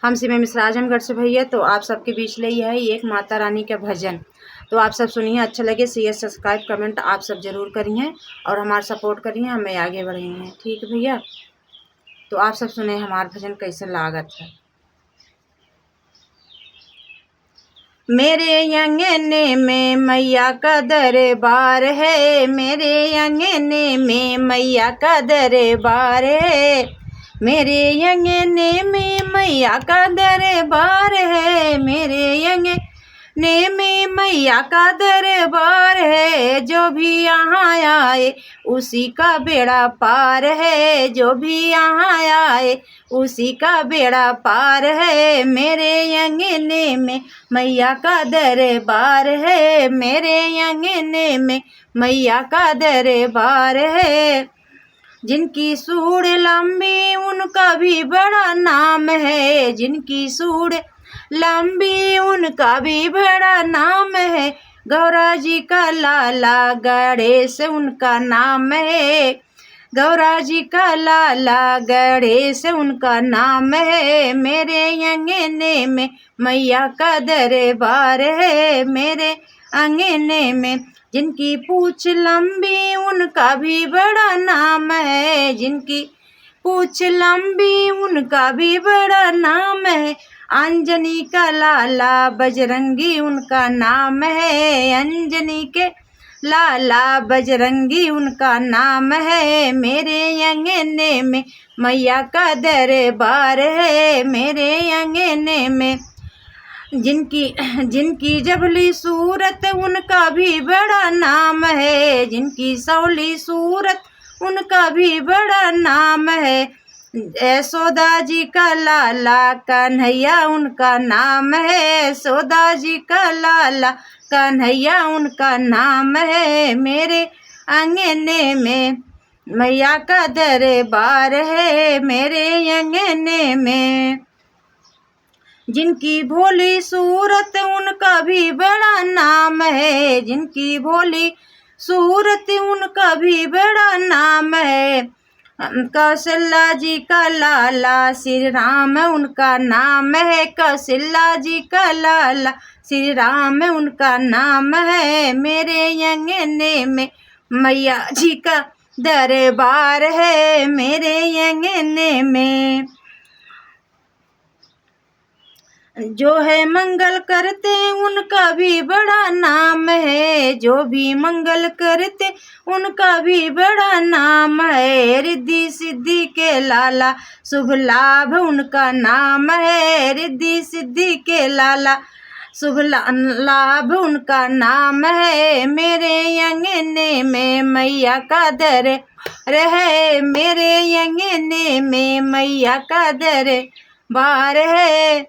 हम सिमर मिश्रा आजमगढ़ से भैया। तो आप सबके बीच ले है एक माता रानी का भजन। तो आप सब सुनिए, अच्छा लगे शेयर सब्सक्राइब कमेंट आप सब जरूर करिए और हमारा सपोर्ट करिए, हमें आगे बढ़ेंगे। ठीक है भैया। तो आप सब सुने हमारा भजन कैसे लागत है। मेरे अंगने में मैया का दरबार है, मेरे अंगने में मैया का दरबार है, मेरे अंगने में मैया का दरबार है, मेरे अंगने में मैया का दरबार है। जो भी यहाँ आए उसी का बेड़ा पार है, जो भी यहाँ आए उसी का बेड़ा पार है। मेरे अंगने में मैया का दरबार है, मेरे अंगने में मैया का दरबार है। जिनकी सूढ़ लंबी उनका भी बड़ा नाम है, जिनकी सूढ़ लंबी उनका भी बड़ा नाम है। गौरा जी का लाला गणेश उनका नाम है, गौरा जी का लाला गणेश उनका नाम है। मेरे अंगने में मैया का दरबार है, मेरे अंगने में। जिनकी पूछ लंबी उनका भी बड़ा नाम है, जिनकी पूछ लंबी उनका भी बड़ा नाम है। अंजनी का लाला बजरंगी उनका नाम है, अंजनी के लाला बजरंगी उनका नाम है। मेरे अंगने में मैया का दरबार है, मेरे अंगने में। जिनकी जबली सूरत उनका भी बड़ा नाम है, जिनकी सौली सूरत उनका भी बड़ा नाम है। यशोदा जी का लाला कन्हैया उनका नाम है, यशोदा जी का लाला कन्हैया उनका नाम है। मेरे अंगने में मैया का दरबार है, मेरे अंगने में। जिनकी भोली सूरत उनका भी बड़ा नाम है, जिनकी भोली सूरत उनका भी बड़ा नाम है। कौशल्या जी का लाला श्री राम उनका नाम है, कौशल्या जी का लाला श्री राम उनका नाम है। मेरे अंगने में मैया जी का दरबार है, मेरे अंगने में। जो है मंगल करते उनका भी बड़ा नाम है, जो भी मंगल करते उनका भी बड़ा नाम है। रिद्धि सिद्धि के लाला शुभ लाभ उनका नाम है, रिद्धि सिद्धि के लाला शुभ लाभ उनका नाम है। मेरे अंगने में मैया का दरबार है, मेरे अंगने में मैया का दरबार है।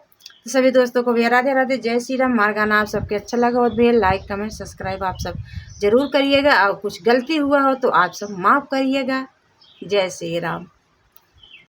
सभी दोस्तों को भी राधे राधे, जय श्री राम। हमारा गाना आप सबके अच्छा लगा हो तो भैया लाइक कमेंट सब्सक्राइब आप सब जरूर करिएगा, और कुछ गलती हुआ हो तो आप सब माफ़ करिएगा। जय श्री राम।